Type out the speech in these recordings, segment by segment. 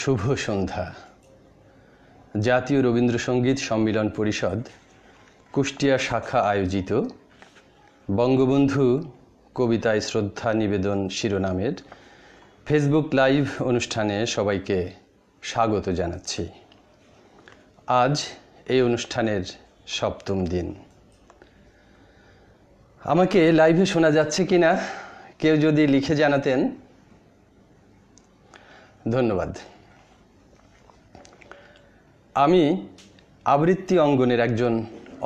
শুভ সন্ধ্যা। জাতীয় রবীন্দ্রসঙ্গীত সম্মিলন পরিষদ কুষ্টিয়া শাখা আয়োজিত বঙ্গবন্ধু কবিতায় শ্রদ্ধা নিবেদন শিরোনামের ফেসবুক লাইভ অনুষ্ঠানে সবাইকে স্বাগত জানাচ্ছি। আজ এই অনুষ্ঠানের সপ্তম দিন। আমাকে লাইভে শোনা যাচ্ছে কিনা কেউ যদি লিখে জানাতেন ধন্যবাদ। আমি আবৃত্তি অঙ্গনের একজন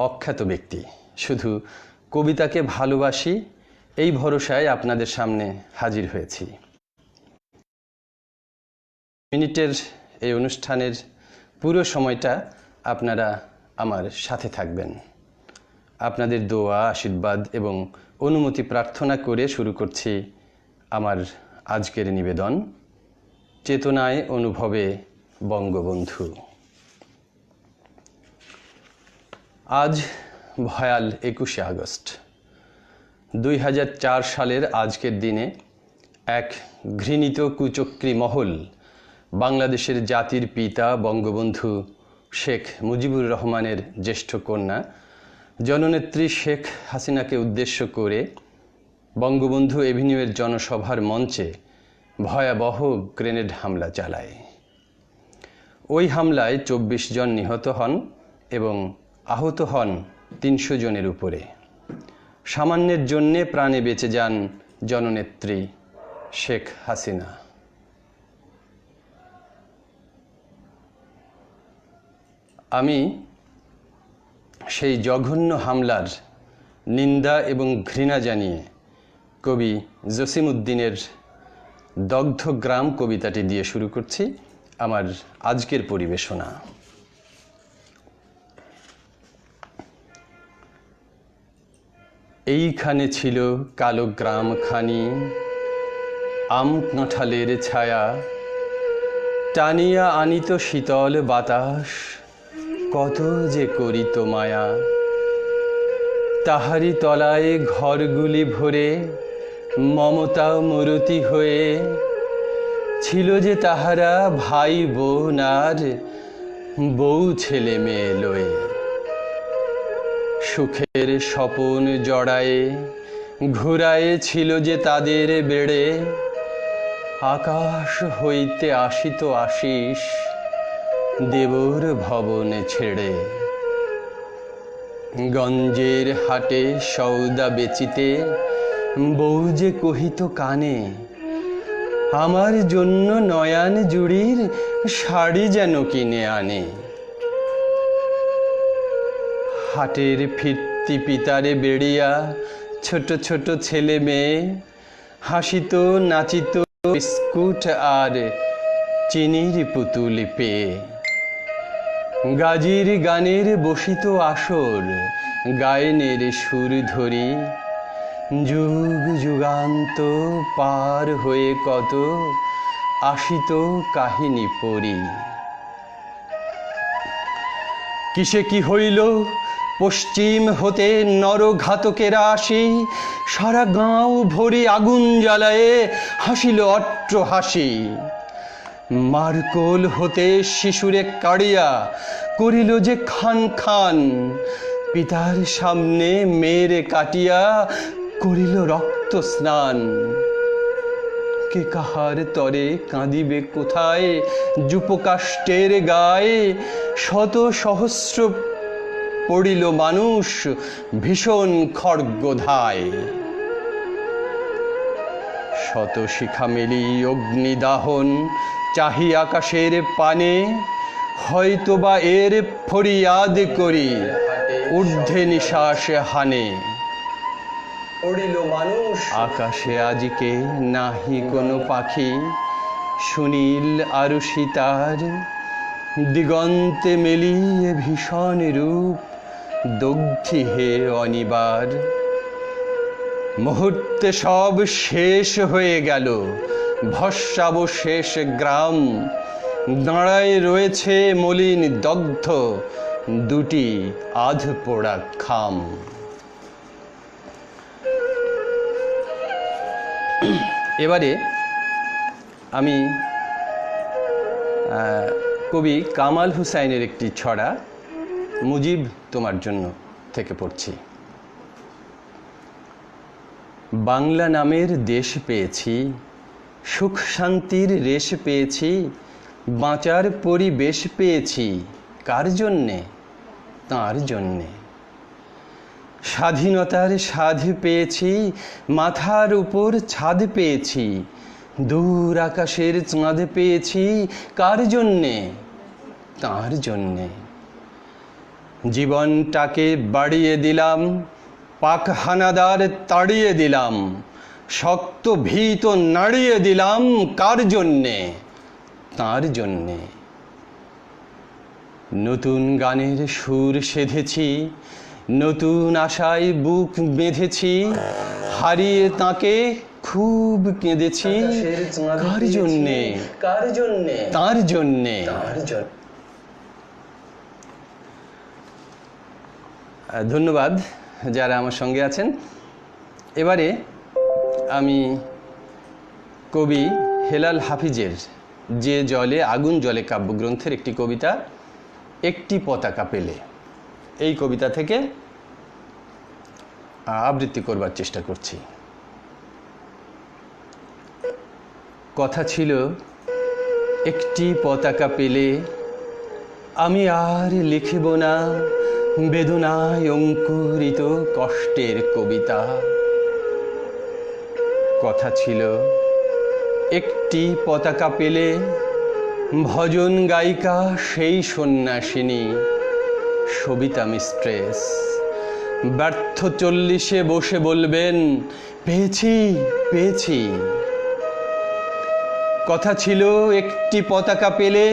অখ্যাত ব্যক্তি, শুধু কবিতাকে ভালোবাসি এই ভরসায় আপনাদের সামনে হাজির হয়েছি। মিনিটের এই অনুষ্ঠানের পুরো সময়টা আপনারা আমার সাথে থাকবেন। আপনাদের দোয়া, আশীর্বাদ এবং অনুমতি প্রার্থনা করে শুরু করছি আমার আজকের নিবেদন, চেতনায় অনুভবে বঙ্গবন্ধু। আজ ভয়াল 21শে আগস্ট 2004 সালের আজকের দিনে এক ঘৃণিত কুচক্রী মহল বাংলাদেশের জাতির পিতা বঙ্গবন্ধু শেখ মুজিবুর রহমানের জ্যেষ্ঠ কন্যা জননেত্রী শেখ হাসিনাকে উদ্দেশ্য করে বঙ্গবন্ধু এভিনিউয়ের জনসভার মঞ্চে ভয়াবহ গ্রেনেড হামলা চালায়। ওই হামলায় 24 জন নিহত হন এবং আহত হন 300 জনের উপরে। সামান্যের জন্যে প্রাণে বেঁচে যান জননেত্রী শেখ হাসিনা। আমি সেই জঘন্য হামলার নিন্দা এবং ঘৃণা জানিয়ে কবি জসিমউদ্দিনের দগ্ধ গ্রাম কবিতাটি দিয়ে শুরু করছি আমার আজকের পরিবেশনা। এইখানে ছিল কালো গ্রামখানি, আম কাঁঠালের ছায়া, টানিয়া আনিত শীতল বাতাস, কত যে করিত মায়া। তাহারি তলায় ঘরগুলি ভরে মমতা মূরতি হয়ে ছিল যে তাহারা ভাই বোন আর বউ ছেলে মেয়ে লয়ে। সুখের স্বপন জড়ায়ে ঘুরায়ে ছিল যে তাদের বেড়ে, আকাশ হইতে আসিত আশিস দেবর ভবনে ছেড়ে। গঞ্জের হাটে সওদা বেচিতে বউ যে কহিত কানে, আমার জন্য নয়ান জুড়ির শাড়ি যেন কিনে আনে। হাটের ফিরতি পিতারে বেড়িয়া ছোট ছোট ছেলে মেয়ে হাসিত নাচিত বিস্কুট আর চিনির পুতুল পেয়ে। গাজির গানের বসিত আসর, গায়নের সুর ধরি, যুগ যুগান্ত পার হয়ে কত আসিত কাহিনী পড়ি। কিসে কি হইল পশ্চিম হতে নরঘাতকেরা আসি, সারা গাঁও ভরি আগুন জ্বালায়ে হাসিল অট্ট হাসি। মারকোল হতে শিশুরে কাড়িয়া করিল যে খান খান, পিতার সামনে মেয়েরে কাটিয়া করিল রক্ত স্নান। কে কাহার তরে কাঁদিবে কোথায় যুপকাষ্টের গায়ে, শত সহস্র পড়িল মানুষ ভীষণ খড়গধায়। শত শিখা মেলি অগ্নিদাহন চাহি আকাশের পানে, হয়তোবা এর ফরিয়াদ করি ঊর্ধ্বে নিঃশ্বাস হানে। পড়িল মানুষ আকাশে আজিকে নাহি কোনো পাখি, সুনীল আরু সীতার দিগন্তে মেলিয়ে ভীষণ রূপ দগ্ধি হে অনিবার। মুহূর্তে সব শেষ হয়ে গেল ভস্মাবশেষ গ্রাম, দাঁড়ায় রয়েছে মলিন দগ্ধ দুটি আধ পোড়া খাম। এবারে আমি কবি কামাল হুসাইনের একটি ছড়া মুজিব তোমার জন্য থেকে পড়ছি। বাংলা নামের দেশ পেয়েছি, সুখ শান্তির রেশ পেয়েছি, বাঁচার পরিবেশ পেয়েছি, কার জন্যে? তাঁর জন্যে। স্বাধীনতার স্বাদ পেয়েছি, মাথার উপর ছাদ পেয়েছি, দূর আকাশের চাঁদ পেয়েছি, কার জন্যে? তাঁর জন্যে। জীবনটাকে বাড়িয়ে দিলাম, পাক হানাদার তাড়িয়ে দিলাম, শক্ত ভীত নাড়িয়ে দিলাম, কার জন্যে? তাঁর জন্যে। নতুন গানের সুর সেধেছি, নতুন আশায় বুক বেঁধেছি, হারিয়ে তাকে খুব কেঁদেছি, কার জন্যে? কার জন্যে? তাঁর জন্যে। ধন্যবাদ যারা আমার সঙ্গে আছেন। এবারে আমি কবি হেলাল হাফিজের যে জলে আগুন জ্বলে কাব্যগ্রন্থের একটি কবিতা একটি পতাকা পেলে, এই কবিতা থেকে আবৃত্তি করবার চেষ্টা করছি। কথা ছিল একটি পতাকা পেলে আমি আর লিখিব না বেদনায় অঙ্কুরিত কষ্টের কবিতা। কথা ছিল একটি পতাকা পেলে ভজন গায়িকা সেই সন্ন্যাসিনী সবিতা মিস্ট্রেস ব্যর্থ 40-এ বসে বলবেন পেয়েছি পেয়েছি। কথা ছিল একটি পতাকা পেলে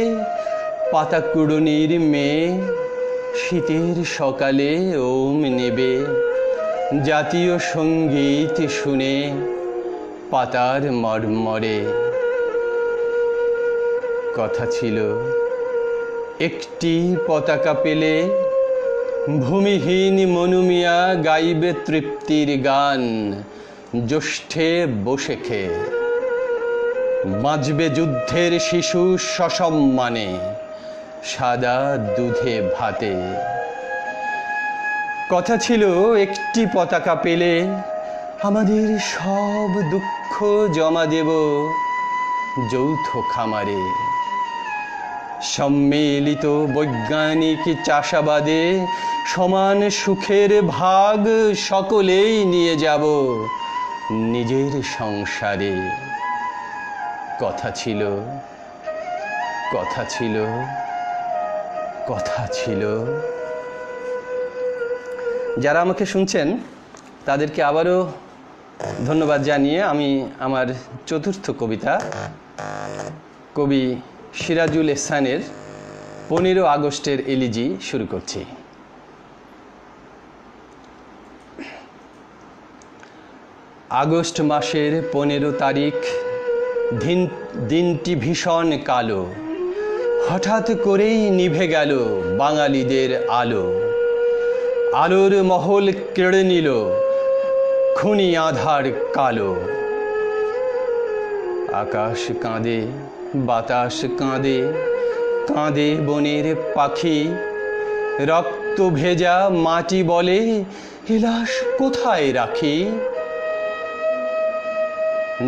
পাতাকুড়নির মেয়ে শীতের সকালে ওম নেবে জাতীয় সঙ্গীত শুনে পাতার মরমরে। কথা ছিল একটি পতাকা পেলে ভূমিহীন মনুমিয়া গাইবে তৃপ্তির গান জ্যৈষ্ঠে বসে খেয়ে, বাঁচবে যুদ্ধের শিশু সসম্মানে সাদা দুধে ভাতে। কথা ছিল একটি পতাকা পেলে আমাদের সব দুঃখ জমা দেব যৌথ খামারে, সম্মিলিত বৈজ্ঞানিক চাষাবাদে সমান সুখের ভাগ সকলেই নিয়ে যাব নিজের সংসারে। কথা ছিল কথা ছিল কথা ছিল। যারা আমাকে শুনছেন তাদেরকে আবারও ধন্যবাদ জানিয়ে আমি আমার চতুর্থ কবিতা কবি সিরাজুল এহসানের 15 আগস্টের এলিজি শুরু করছি। আগস্ট মাসের 15 তারিখ, দিনটি ভীষণ কালো, হঠাৎ করেই নিভে গেল বাঙালিদের আলো। আলোর মহল কেড়ে নিল খুনি আধার কালো। আকাশ কাঁদে, বাতাস কাঁদে, কাঁদে বনের পাখি, রক্ত ভেজা মাটি বলে এ লাশ কোথায় রাখি।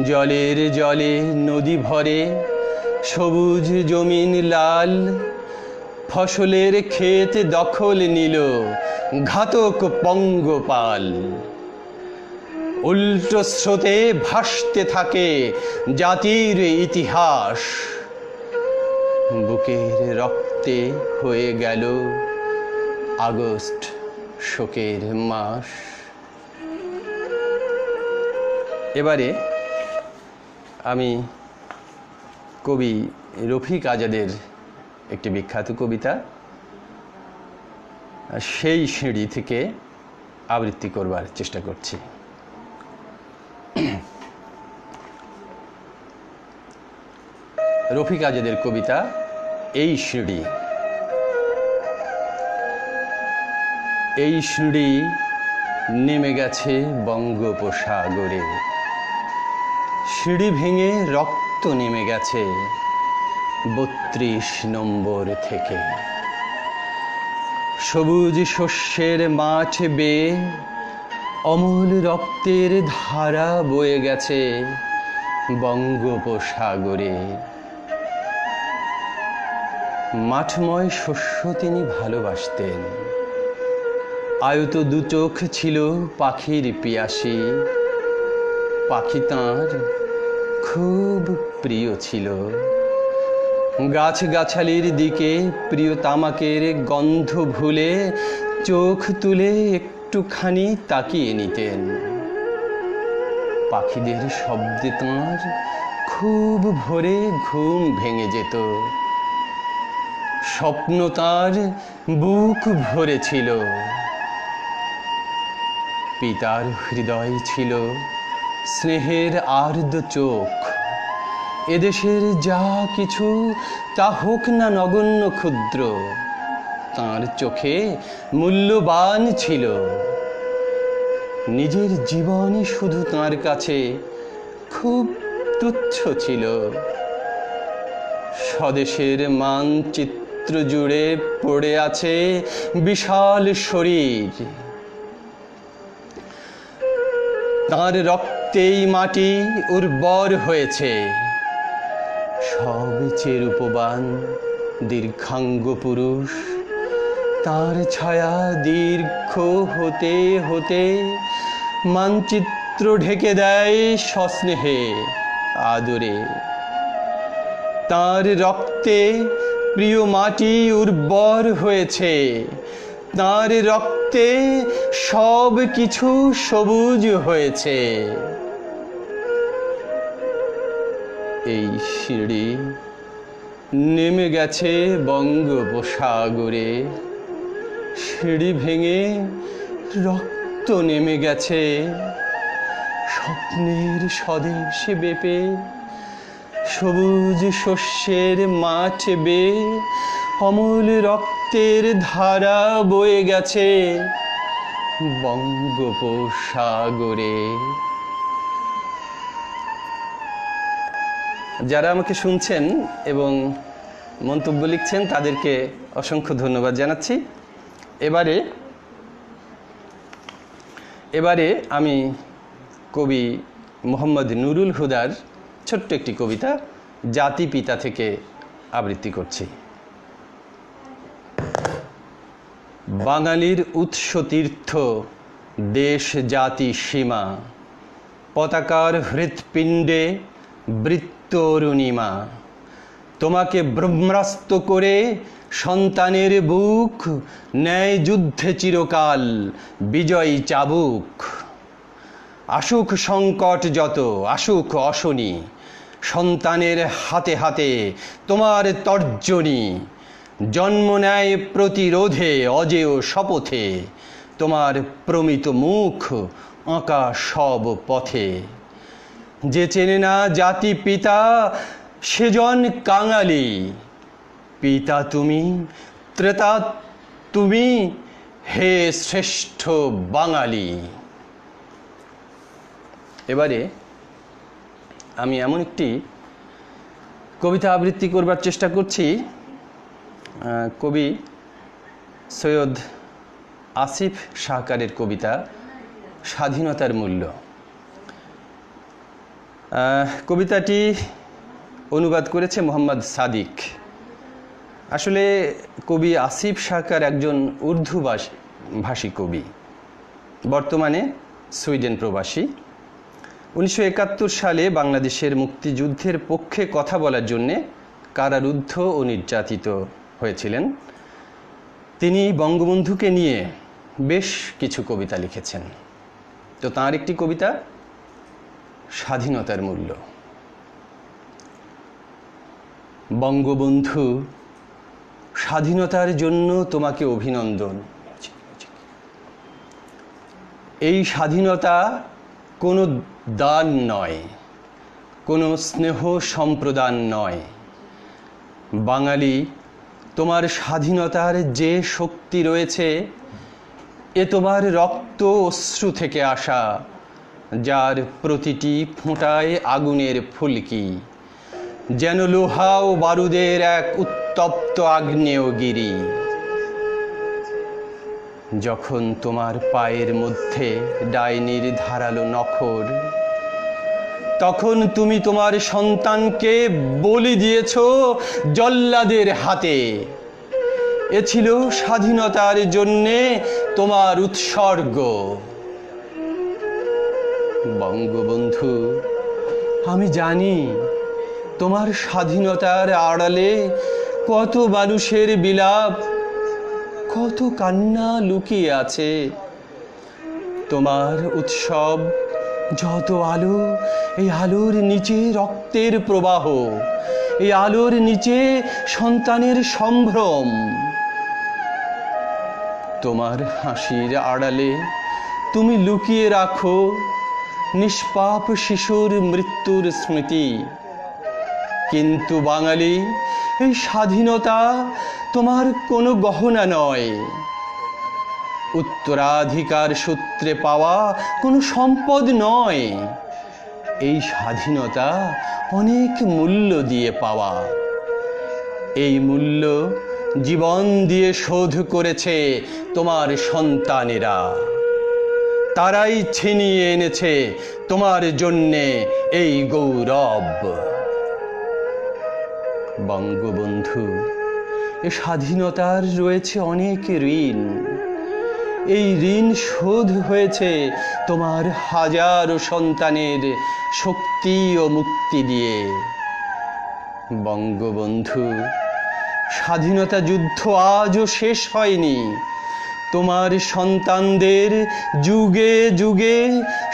জলের জলে নদী ভরে, সবুজ জমিন লাল, ফসলের ক্ষেত দখল নিল ঘাতক পঙ্গপাল। উল্টো স্রোতে ভাসতে থাকে জাতির ইতিহাস, বুকের রক্তে হয়ে গেল আগস্ট শোকের মাস। এবারে আমি কবি রফিক আজাদের একটি বিখ্যাত কবিতা সেই সিঁড়ি থেকে আবৃত্তি করবার চেষ্টা করছি। রফিক আজাদের কবিতা এই সিঁড়ি। এই সিঁড়ি নেমে গেছে বঙ্গোপসাগরে, সিঁড়ি ভেঙে রক্ত নেমে গেছে, 32 নম্বর থেকে। সবুজ শস্যের মাঠ বেয়ে অমূল রক্তের ধারা বয়ে গেছে বঙ্গোপসাগরে। মাঠময় শস্য তিনি ভালোবাসতেন। আয়ত দুচোখ ছিল পাখির পিয়াসী। পাখি তাঁর খুব প্রিয় ছিল। গাছগাছালির দিকে প্রিয় তামাকের গন্ধ ভুলে চোখ তুলে একটুখানি তাকিয়ে নিতেন। পাখিদের শব্দে তাঁর খুব ভোরে ঘুম ভেঙে যেত। স্বপ্ন তাঁর বুক ভরে ছিল। পিতার হৃদয় ছিল স্নেহের আর্দ্র চোখ। এদেশের যা কিছু তা হোক না নগণ্য ক্ষুদ্র, তাঁর চোখে মূল্যবান ছিল। নিজের জীবনই শুধু তাঁর কাছে খুব তুচ্ছ ছিল। স্বদেশের মানচিত্র জুড়ে পড়ে আছে বিশাল শরীর। তাঁর রক্তেই মাটি উর্বর হয়েছে। সবচেয়ে রূপবান দীর্ঘাঙ্গ পুরুষ, তাঁর ছায়া দীর্ঘ হতে হতে মানচিত্র ঢেকে দেয় সস্নেহে আদরে। তাঁর রক্তে প্রিয় মাটি উর্বর হয়েছে। তাঁর রক্তে সব কিছু সবুজ হয়েছে। এই সিঁড়ি নেমে গেছে বঙ্গোপসাগরে। সিঁড়ি ভেঙে রক্ত নেমে গেছে স্বপ্নের স্বদেশে বেপে। সবুজ শস্যের মাঠ বেয়ে অমূল রক্তের ধারা বয়ে গেছে বঙ্গোপসাগরে। যারা আমাকে শুনছেন এবং মন্তব্য লিখছেন তাদেরকে অসংখ্য ধন্যবাদ জানাচ্ছি। এবারে আমি কবি মোহাম্মদ নুরুল হুদার ছোট্ট একটি কবিতা জাতিপিতা থেকে আবৃত্তি করছি। বাঙালির উৎস তীর্থ দেশ জাতি সীমা, পতাকার হৃৎপিণ্ডে বৃত্ত অরুণিমা। তোমাকে ব্রহ্মাস্ত্র করে সন্তানের বুক ন্যায় যুদ্ধে চিরকাল বিজয়ী চাবুক। আসুক সংকট যত, আসুক অশনি, সন্তানের হাতে হাতে তোমার তর্জনী। জন্ম নেয় প্রতিরোধে অজেয় শপথে, তোমার প্রমিত মুখ আঁকা সব পথে। যে চেনে না জাতি পিতা সেজন কাঙালি। পিতা তুমি, ত্রেতা তুমি, হে শ্রেষ্ঠ বাঙালি। এবারে আমি এমন একটি কবিতা আবৃত্তি করবার চেষ্টা করছি। কবি সৈয়দ আসিফ শাহকারের কবিতা স্বাধীনতার মূল্য। কবিতাটি অনুবাদ করেছে মোহাম্মদ সাদিক। আসলে কবি আসিফ শাহকার একজন উর্দু ভাষী কবি, বর্তমানে সুইডেন প্রবাসী। 1971 সালে বাংলাদেশের মুক্তিযুদ্ধের পক্ষে কথা বলার জন্যে কারারুদ্ধ ও নির্যাতিত হয়েছিলেন। তিনি বঙ্গবন্ধুকে নিয়ে বেশ কিছু কবিতা লিখেছেন। তো তাঁর একটি কবিতা স্বাধীনতার মূল্য। বঙ্গবন্ধু, স্বাধীনতার জন্য তোমাকে অভিনন্দন। এই স্বাধীনতা কোনো দান নয়, কোনো স্নেহ সম্প্রদান নয়। বাঙালি, তোমার স্বাধীনতার যে শক্তি রয়েছে এ তোমার রক্ত অশ্রু থেকে আসা, যার প্রতিটি ফোঁটায় আগুনের ফুলকি। যেন লোহা ও বারুদের এক উত্তপ্ত আগ্নেয়গিরি। যখন তোমার পায়ের মধ্যে ডাইনির ধারালো নখর, তখন তুমি তোমার সন্তানকে বলি দিয়েছ জল্লাদের হাতে। এ ছিল স্বাধীনতার জন্যে তোমার উৎসর্গ। বঙ্গবন্ধু, আমি জানি তোমার স্বাধীনতার আড়ালে কত মানুষের বিলাপ, কত কান্না লুকিয়ে আছে। তোমার উৎসব যত আলো, এই আলোর নিচে রক্তের প্রবাহ, এই আলোর নিচে সন্তানের সম্ভ্রম। তোমার হাসির আড়ালে তুমি লুকিয়ে রাখো নিষ্পাপ শিশুর মৃত্যুর স্মৃতি। কিন্তু বাঙালি, এই স্বাধীনতা তোমার কোনো গহনা নয়, উত্তরাধিকার সূত্রে পাওয়া কোনো সম্পদ নয়। এই স্বাধীনতা অনেক মূল্য দিয়ে পাওয়া। এই মূল্য জীবন দিয়ে শোধ করেছে তোমার সন্তানেরা। তারাই ছিনিয়ে এনেছে তোমার জন্যে এই গৌরব। বঙ্গবন্ধু, এ স্বাধীনতার রয়েছে অনেক ঋণ। এই ঋণ শোধ হয়েছে তোমার হাজারো সন্তানের শক্তি ও মুক্তি দিয়ে। বঙ্গবন্ধু, স্বাধীনতা যুদ্ধ আজও শেষ হয়নি। তোমার সন্তানদের যুগে যুগে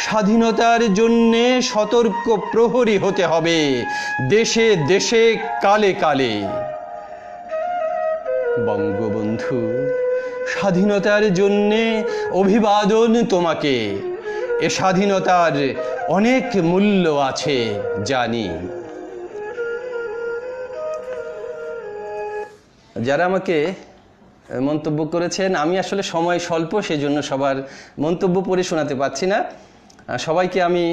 স্বাধীনতার জন্যে সতর্ক প্রহরী হতে হবে, দেশে দেশে কালে কালে। বঙ্গবন্ধু, স্বাধীনতার জন্যে অভিবাদন তোমাকে। এ স্বাধীনতার অনেক মূল্য আছে জানি। যারা আমাকে মন্তব্য করেছেন, আমি আসলে সময় স্বল্প, সেজন্য সবার মন্তব্য পড়ে শোনাতে পারছি না। সবাইকে আমি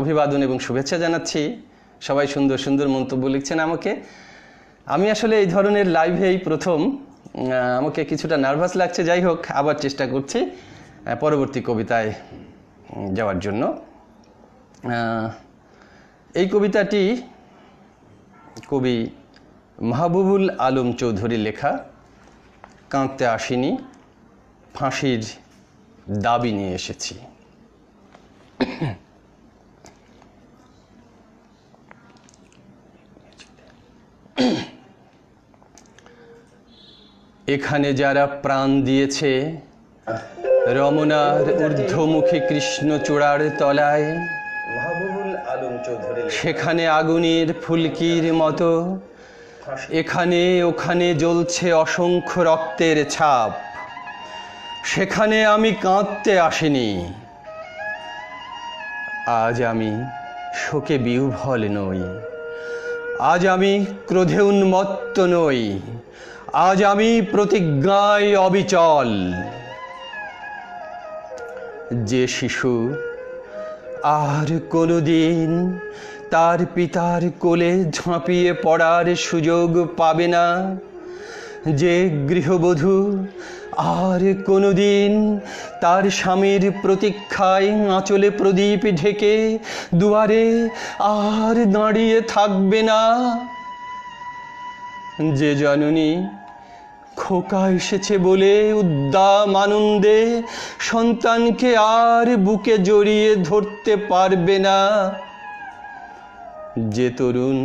অভিবাদন এবং শুভেচ্ছা জানাচ্ছি। সবাই সুন্দর সুন্দর মন্তব্য লিখছেন আমাকে। আমি আসলে এই ধরনের লাইভেই প্রথম, আমাকে কিছুটা নার্ভাস লাগছে। যাই হোক, আবার চেষ্টা করছি পরবর্তী কবিতায় যাওয়ার জন্য। এই কবিতাটি কবি মাহবুবুল আলম চৌধুরীর লেখা। কাঁদতে আসিনি, ফাঁসির দাবি নিয়ে এসেছি। এখানে যারা প্রাণ দিয়েছে রমনার ঊর্ধ্বমুখী কৃষ্ণচূড়ার তলায়, মাহবুবুল আলম চৌধুরী, সেখানে আগুনের ফুলকির মতো এখানে ওখানে জ্বলছে অসংখ্য রক্তের ছাপ। সেখানে আমি কাঁদতে আসিনি। আজ আমি শোকে বিহ্বল নই, আজ আমি ক্রোধে উন্মত্ত নই, আজ আমি প্রতিজ্ঞায় অবিচল। যে শিশু আর কোনোদিন তার পিতার কোলে ঝাঁপিয়ে পড়ার সুযোগ পাবে না, যে গৃহবধূ আর কোনোদিন তার স্বামীর প্রতীক্ষায় আঁচলে প্রদীপ ঢেকে দুয়ারে আর দাঁড়িয়ে থাকবে না, যে জননী খোকা এসেছে বলে উদ্দাম আনন্দে সন্তানকে আর বুকে জড়িয়ে ধরতে পারবে না, যে তরুণ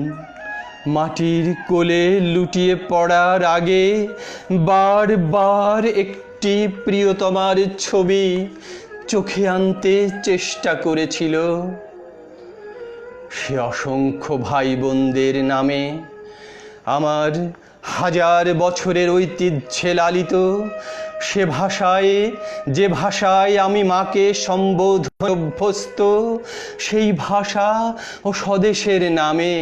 মাটির কোলে লুটিয়ে পড়ার আগে বারবার একটি প্রিয়তমার ছবি চোখে আনতে চেষ্টা করেছিল, সে অসংখ্য ভাই বোনদের নামে আমার হাজার বছরের ঐতিহ্যে লালিত সে ভাষায়, যে ভাষায় আমি মাকে সম্বোধন অভ্যস্ত, সেই ভাষা ও স্বদেশের নামে